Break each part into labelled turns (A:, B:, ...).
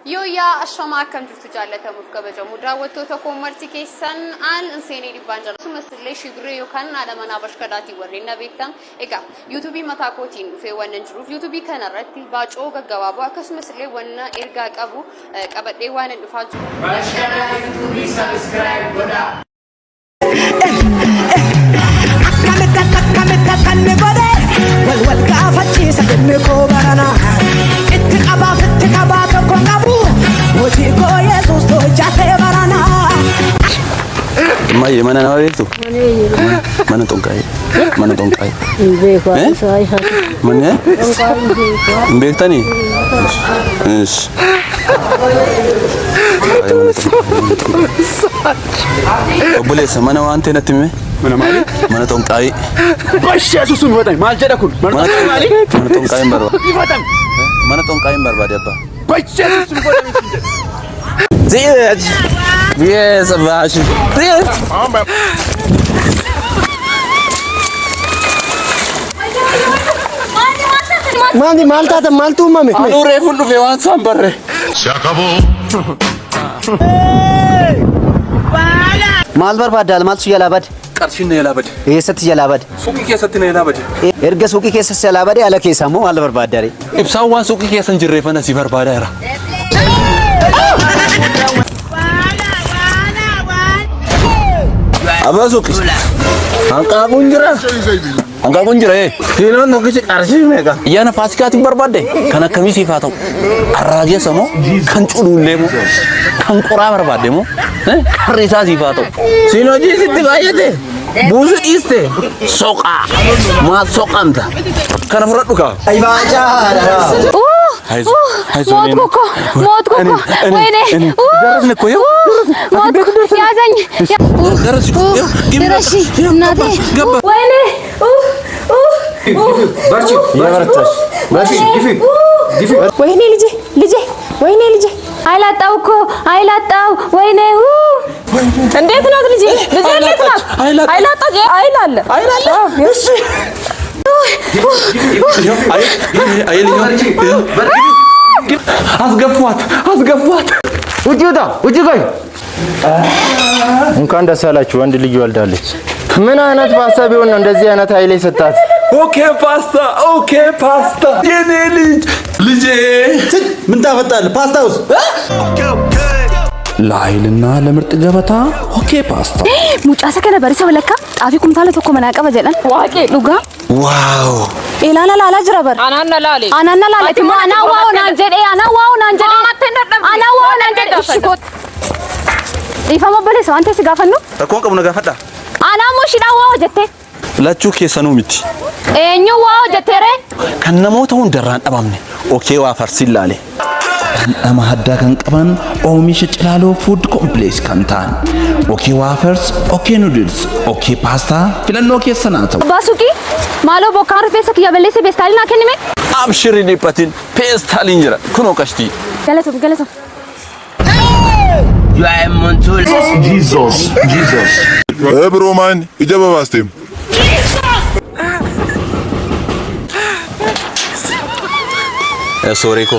A: يا الشماعة كم جرت جالتها مفكبة جمودة وتوتكم مرتكي سن عن إنساني لبانجر ثم ليش يقريو كان على ما نابش كداتي ورينا بيتم إيجا يوتيوبي متاكوتين في وننجروف يوتيوبي كان رتي باج أوجا جوابه كسم سلي ونا إرجاك أبو كبدي وانا نفاج باشكنا يوتيوبي سبسكرايب ودا والوال كافتي سدمي كوبرنا اتقبا فتقبا تكونابو وتيكو يسوس توجاتي برنا
B: ما يمنا نويتو mana tongkai
C: beko sai ha
B: mana beko tani yes boleh sama ante natime mana tongkai
D: basya susun watay mal jada kun
B: mana tongkai barba
D: ifatan
B: mana tongkai barba dia apa
D: basya susun watay
B: ziyad yes abash ziyad
C: Mandi malta maltu mame.
B: Alure fundu vewan sambarre.
E: Se acabó.
C: Mal barbadal mal su yalabad.
B: Qarshin yalabad.
C: Eessatti yalabad.
B: Suuqi keessatti yalabad.
C: Erga suuqi keessatti yalabad ala keessa moo mal barbadare.
B: Ibsaan waan suuqi keessan jirreefana si barbaadaara. Aba suuqi. Angka kunjira Kilo nokichi qarshii meeqa? Yana faasikaati barbaadde kan akkamii faa ta'u arraageessa moo kan culullee moo kan qoraa barbaadde moo qarriisaa siifaa ta'u siin hojii sitti baay'ate buusu dhiiste soqaa maa soqamta kana fudhadhu kaa.
A: موت كوكو ويني
B: درسنا كويو
A: يا زني
B: درسي
A: درسي نادي ويني
D: barchi ya baratash barchi gifi
A: ويني لجي ويني لجي አይላጣው ወይኔ እንዴት ነው ልጅ እንዴት ነው አይላጣ እሺ
B: አስገፏት
D: ውጪ ቆይ እንኳን ደስ አላችሁ ወንድ ልጅ ወልዳለች ምን አይነት ፓስታ ቢሆን ነው እንደዚህ አይነት ኃይሌ ሰጣት
B: ኦኬ ፓስታ የኔ ልጄ
D: ምን ታፈጣል ፓስታውስ
B: ለኃይልና ለምርጥ ገበታ ኦኬ ፓስታ
A: ሙጫሰ ከነበረ ወለካ ጣፊ ኩንታለ ተኮ መናቀበ ጀለን ዋቄ ዱጋ
B: ዋው
A: ኢላላ ጅረበር አናና ላለ ተማ አና ዋው ናንጀዴ ሽኮት ኢፋማ በለሰ አንተ ሲጋፈኑ
B: ተኮን ቀሙ ነጋፈዳ
A: አና ሞሽዳ ዋው ጀቴ
B: lachu keessanuu miti
A: eenyu waa hojjetere
B: kan namoota hundarraan dhabamne okee waa farsillaale dhandhama haddaa kan qaban oomisha cilaaloo food complex kan ta'an okee waafers okee noodles okee paastaa filannoo keessanaa ta'u
A: baasuqi maaloo bokkaan rifeensa kiyya balleessee peestaalii naa kennime
B: abshirii dhiphatin peestaaliin jira kunoo qashtii
A: galatom
E: Jesus. Hey bro man, ijaba bastem.
B: Soreko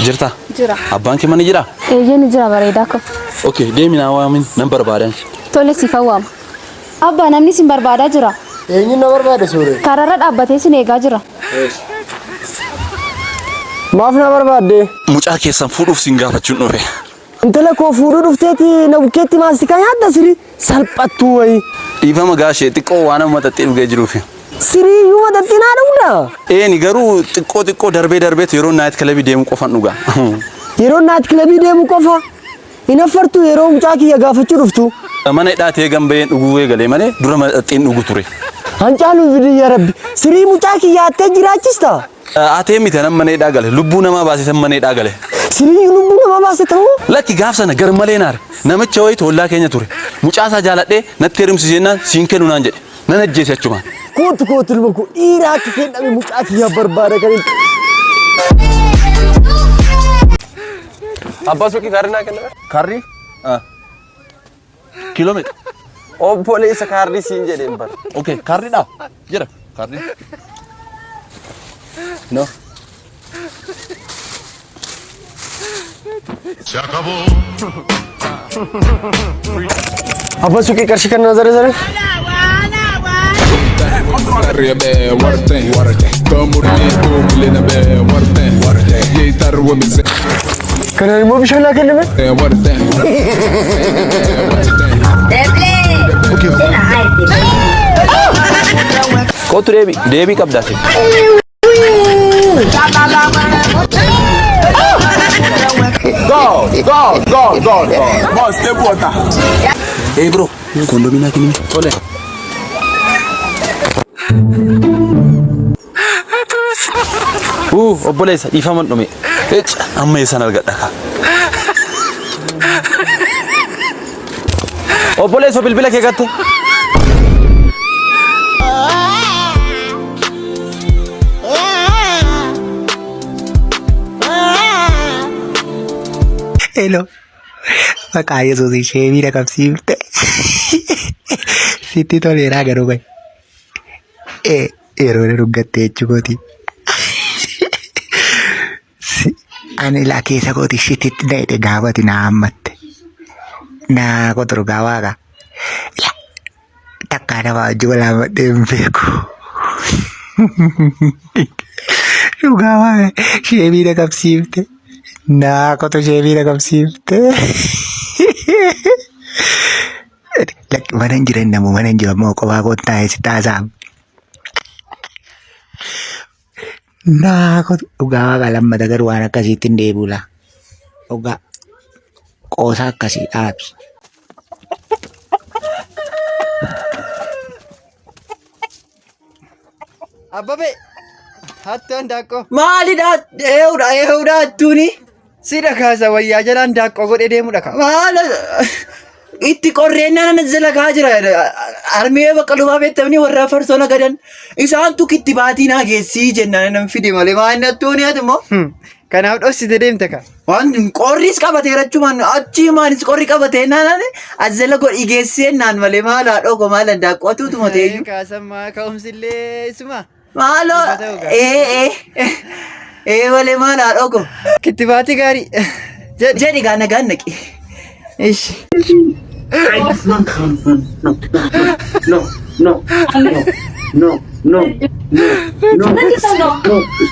B: jirta
A: jira
B: abbaan kee mana jira
A: eeyyeen jira bareedaa ko
B: okay deemina waamin nan barbaadan
A: tole si fawwaam abba namni sin barbaadaa jira
C: Eenyu na barbaada soore.
A: kararra dhaabbatee sin eegaa jira
C: Maaf na barbaadde.
B: mucaa keessan fuudhuuf sin gaafachuun dhufe
C: Intala koo fuudhuu dhufteeti na bukeetti maastika nyaadda siri salphattu wayi.
B: dhiifama gaashee xiqqoo waan amma xaxxee dhugee jiruuf
C: Siri yoo wadatinaa dhugda.
B: Eeni garuu xiqqoo darbee yeroo naayit kilabii deemu qofan dhuga.
C: Yeroo naayit kilabii deemu qofa. Inaffartu yeroo mucaa kiyya gaafachuu dhuftu.
B: Mana hidhaatee gambeen dhuguu eegalee malee dura maxxeen dhugu ture.
C: Hancaaluu fidii yaa rabbi. Siri mucaa kiyya attee jiraachista.
B: Atee miti nan mana hidhaa gale lubbuu namaa baasisan mana hidhaa gale.
C: Siri lubbuu namaa baase ta'uu.
B: Lakki gaaf sana gar malee naare namicha wayii tollaa keenya ture. Mucaa isaa jaaladhee natti heerumsiisennaan siin kennu naan jedhe nan ajjeese achumaan.
C: Kootu ilma koo dhiiraa akka kenname mucaa kiyya barbaada kan hin.
D: abbaa suuqii kaarri naa kenname kaarri
B: Kiiloomeetira.
D: obboleessa kaarri siin jedheen bar
B: Okay kaarri dha jira kaarri. No.
E: Se acabó.
C: अब्बा सुकी करशी करना जरा जरा كان المو بشونا كلمة
B: Kootu deebii qabdaati.
E: Go. Boss, step water.
B: Bro, kondomina kinimi. Tole. Obboleessa dhiifaman dhume. Amma eessan argadha ka. Obboleessa bilbila kee gatte.
F: Hello. Maqaa Yesuus ishee miidha qabsiifte. Sitti toleeraa garuu bahe. Yeroo dhuggattee jechuukooti. Ani laa keessa kooti shititti dayite gaafati naa hammatte. Naa qotoru gaawaaga. Takkaa nama wajji walaa madhee hin beeku. Dhugaa waaga ishee miidha qabsiifte. Naa qotu ishee miidha qabsiifte. Mana hin jiran namu mana hin jiran moo kophaa kottaa eessi taasaam. Naa qotu dhugaa waaqa lammata garuu waan akkasiitti hin deebi'u. Dhugaa qoosaa akkasii dhaabsi.
C: Abbabe hatto ndaaqo maalidha eewudha attuni sida kaasa wayyaa jala ndaaqo godhe deemudha ka maala itti qorreennaan zala kaa jira armee bakka lubaa beektamni warra farsona gadan isaantu kitti baatii naa geessii jennaan nan fide malee maanni attuni atimoo kanaaf dhossite deemte ka waan qorris qabateera jechuun achi maanis qorri qabatee naan azala godhi geessee naan malee maala dhoko maala ndaaqo atuutuma ta'e kaasammaa ka'umsillee isuma Malo, wale mana dhoko. Kittibaati gaarii. Jedhi gaana ki. Ish. No.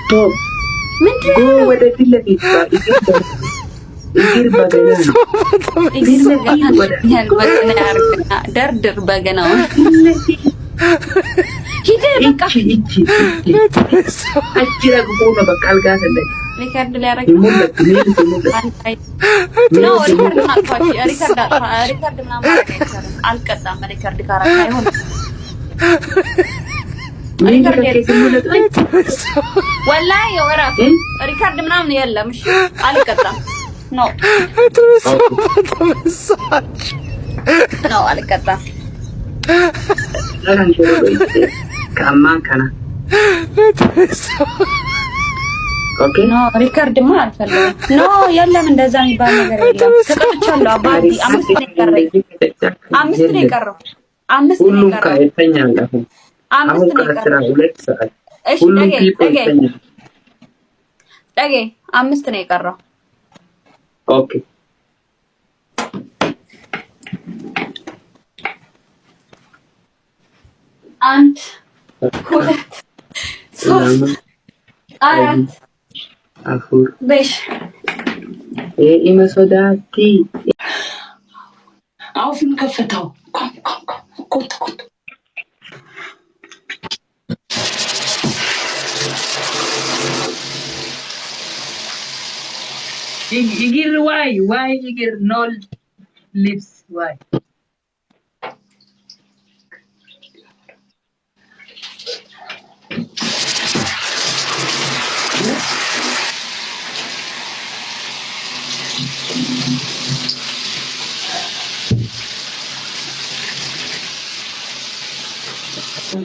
C: Stop. Go with the Philippines.
A: Dar bagana. Kita baka.
G: Akira gubona bakal gasan dai.
A: Ricardo lara.
G: No,
A: Ricardo nak pati. Ricardo nama cara. Alkata Ricardo karakter hon. Wallahi ya wara. Ricardo nama ni yalla مش alkata. No. No alkata.
G: Kama kana. Okay.
A: No, Ricardo ma alፈልግም. No, የለም እንደዛ የሚባል ነገር የለም። ተቀጥቻለሁ አባዲ አምስት ነው የቀረኝ።
G: ሁሉም ካይተኛል አሁን። አሁን ከአስራ ሁለት ሰዓት ሁሉም ይተኛል።
A: ዳጌ አምስት ነው የቀረው።
G: ኦኬ
A: አንድ ሁለት ሶስት አራት
G: አፉር
A: በሽ
G: ኢመሶዳቲ
A: አውፍን ከፈተው ኮት
G: ይግር ዋይ ይግር ኖል ሊፕስ ዋይ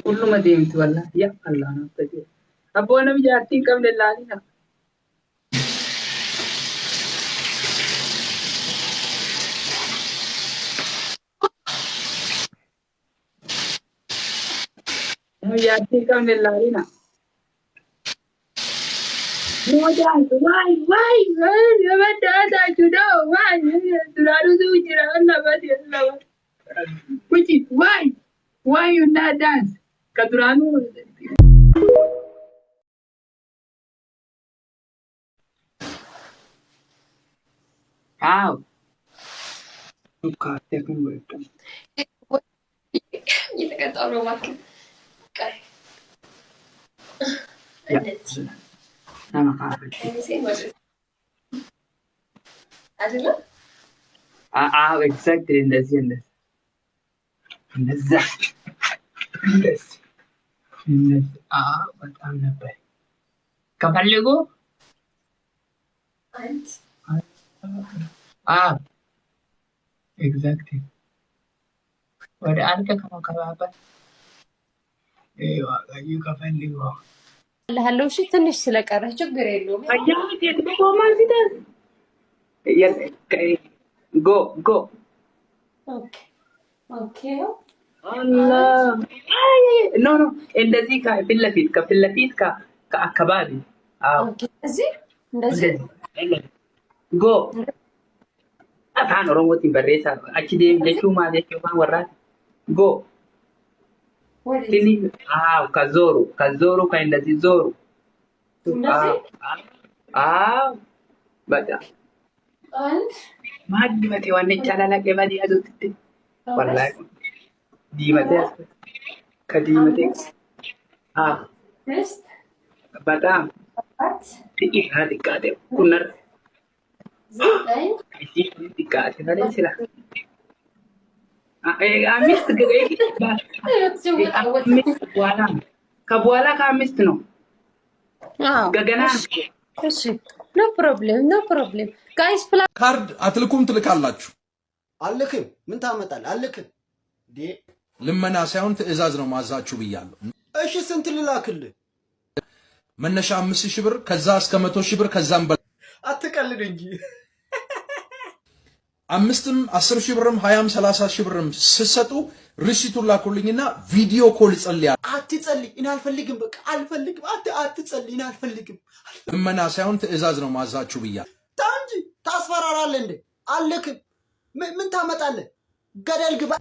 G: kullu mademti walla ya Allah na taje abona mi jati kam le lali na mi jati kam le lali na Why you not dance? Kaduranu. How? God, they can work.
A: እየተቀጣው ነው ማለት ቀር እንደዚህ አይደለም
G: exactly እንደዚህ በጣም ነበር ከፈልጉ
A: አንድ
G: exactly ወደ አንተ ከመከባበር ዋጋዩ ከፈልጉ
A: ለሃለው እሺ ትንሽ ስለቀረ ችግር የለውም
G: አያት የትቆማን ሲደር go
A: ኦኬ
G: Allah no እንደዚህ ከፊት ለፊት ከአካባቢ
A: ኦኬ እዚህ እንደዚህ
G: go afaan oromootiin barreessaa achi deemu jechuu maal jechuu afaan warraati go sini kazoru ka እንደዚህ ዞሩ በቃ
A: አንድ
G: ማድመቴ ዋኔ ጫላላቀ ባዲ ያዙት ወላሂ ዲመቴ ከዲመቴ በጣም ጥቂት አድቃደ ኩነር
A: ዘጠኝ
G: ጥቃት ነው ሲላ አምስት ገበይ ከበኋላ ከአምስት ነው ገገና
A: እሺ ኖ ፕሮብሌም ጋይስ
E: ካርድ አትልኩም ትልካላችሁ።
C: አልክም ምን ታመጣለህ? አልክም
E: ልመና ሳይሆን ትዕዛዝ ነው ማዛችሁ ብያለሁ።
C: እሺ ስንት ልላክልህ?
E: መነሻ 5000 ብር ከዛ እስከ 100,000 ብር ከዛም በላይ
C: አትቀልድ እንጂ
E: 5ም 10,000 ብርም 20ም 30,000 ብርም ስትሰጡ ሪሲቱን ላኩልኝና ቪዲዮ ኮል ጸልያለሁ።
C: አትጸልይ እኔ አልፈልግም። በቃ አልፈልግም። አትጸልይ እኔ አልፈልግም።
E: ልመና ሳይሆን ትዕዛዝ ነው ማዛችሁ ብያለሁ።
C: ታንጂ ታስፈራራለህ እንዴ? አልክም ምን ታመጣለህ? ገደል ግባ።